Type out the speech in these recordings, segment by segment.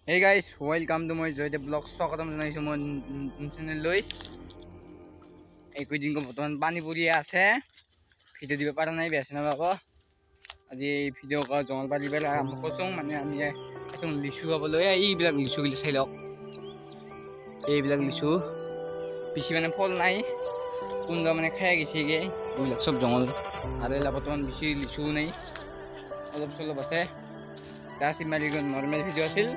Hey guys, welcome to my Joydev Vlog. स्वागतम जनाइछु म channel লৈ एक दिन को बर्तमान पानी पुरी আছে ভিডিও দিব পাৰা নাই বেছ না বাবা আজি ভিডিও কা জঙ্গল বালি বেলা আৰম্ভ কৰছো মানে আমি এখন লিচু পাবলৈ এই বিলাক লিচু গিলা চাই লওক এই বিলাক লিচু বেছি মানে ফল নাই কোনবা মানে খাই গেছে গে এইবিলাক সব জঙ্গল আৰু এলা বৰ্তমান বেছি লিচু নাই অলপ চলপ আছে গাছি মাৰি নরমাল ভিডিও আছিল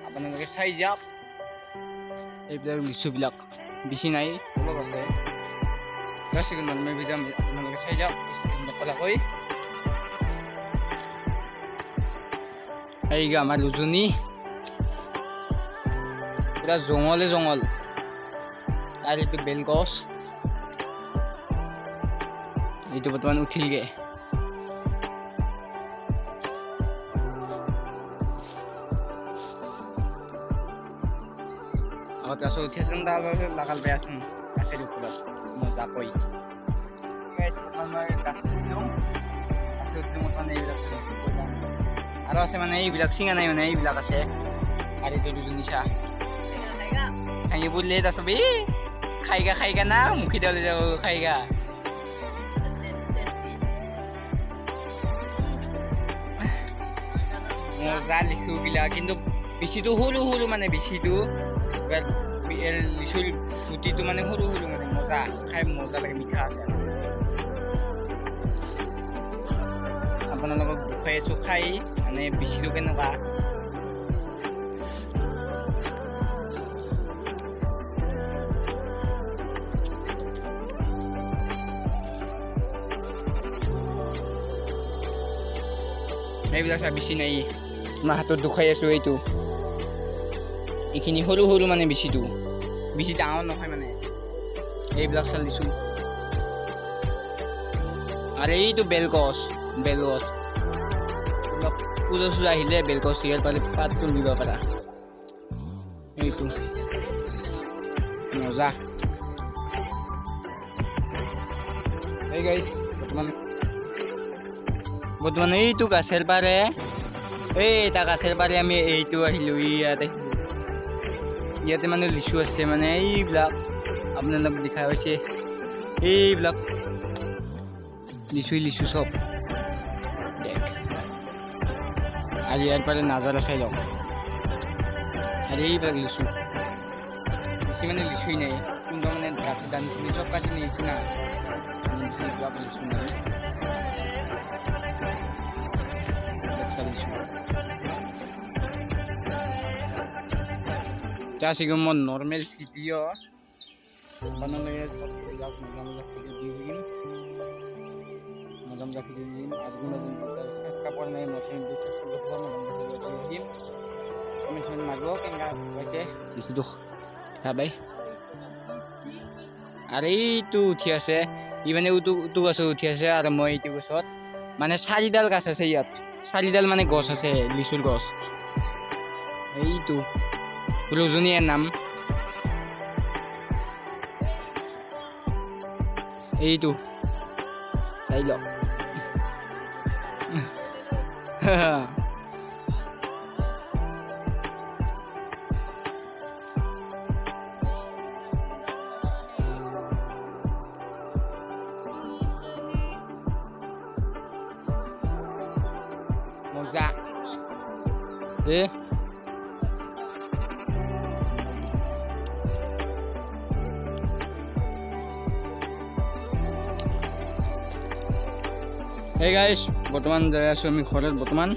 আপোনালোকে চাই যাওক এইবিলাক লিচু বিলাক বেছি নাই অলপ আছে গাছি নরমাল ভিডিও আপোনালোকে চাই যাওক নকলাকৈ এইগা আমাৰ লুজনি পুৰা জঙ্গলে জঙ্গল আৰু এইটো বেলগছ এইটো বৰ্তমান উঠিলগে Kaso utiasan dapat lakal beasan kasih di pulau muzakoi. Guys, mana kasih itu mana ibilak sih. Ada apa mana ibilak singa na mana ibilak kasih. Hari itu dulu nisha. Kayaknya boleh dah sabi. Kaiga na, mungkin dah boleh jauh kaiga. Muzak lisu gila, কিন্তু bisi tu hulu mana bisi tu. লিচুর গুটিটো মানে সৰু সৰু মানে মজা খাই মজা লাগে মিঠা আছে আপোনালোকক দেখুৱাই আছো খাই মানে বেছিটো কেনেকুৱা এইবিলাক বেছি নাই মই হাতত দেখুৱাই আছো এইটো এইখিনি সৰু সৰু মানে বেছি ডাঙৰ নহয় মানে এইবিলাক চাল দিছো আৰু এইটো বেলগছ পূজা চূজা আহিলে বেলগছ ইয়াৰ পালে পাতটো দিব পাৰা এইটো মজা এই গাইছ বৰ্তমান এইটো গাছেৰ পাৰে এইটা গাছেৰ পাৰে আমি এইটো আহিলো ইয়াতে মানে লিচু আছে মানে এইবিলাক আপোনালোক দেখা হৈছে এইবিলাক লিচু সব দেখ আৰু ইয়াৰ পৰা নাজাৰা চাই লওক আৰু এইবিলাক লিচু বেছি মানে লিচুই নাই কোনবা মানে গাছে দান সব কাটি নিয়েছি না লিচু নাই Kasi kung mo normal video panalaya jaak magam video din at kung subscribe ko na yung channel subscribe ko magam video din comment magwo kaya okay dito sabay are itu uthi ase ইমানে উতু গছ উঠি আছে আৰু মই এইটো গছত মানে 4ডাল গছ আছে ইয়াত 4ডাল মানে গছ আছে লিচুৰ গছ এইটো Luzunian nam itu saya moza Hey guys, বৰ্তমান যাই আছো আমি ঘৰত বৰ্তমান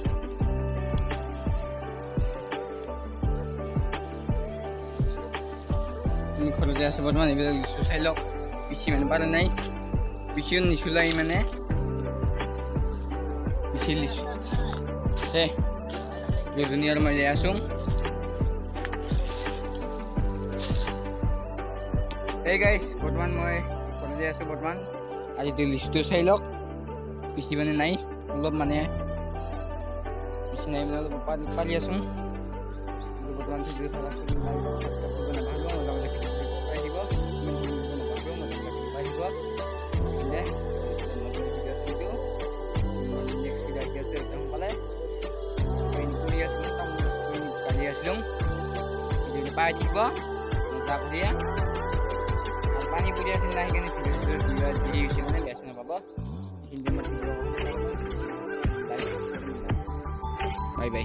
আমি ঘৰত যাই আছো বৰ্তমান এইবিলাক লিচু চাই লওক বেছি মানে পাৰা নাই বেছিও নিচুলাই মানে বেছি লিচু আছে দুজনী আৰু মই যাই আছো Hey guys, বৰ্তমান মই ঘৰত যাই আছো বৰ্তমান আজি লিচুটো চাই লওক বেছি মানে নাই অলপ মানে বেছি নাই মানে অলপ পালি আছো বৰ্তমান ভিডিও চাই আছো নেক্সট ভিডিও আছে আছিলোঁ ভিডিঅ'টো পাই থাকিব মজা কৰিয়া পানী পৰি আছিল না সেইকাৰণে ভিডিঅ'টো দেৰি হৈছে মানে বেয়া চেনা পাব এইখিনিতে মই বাই বাই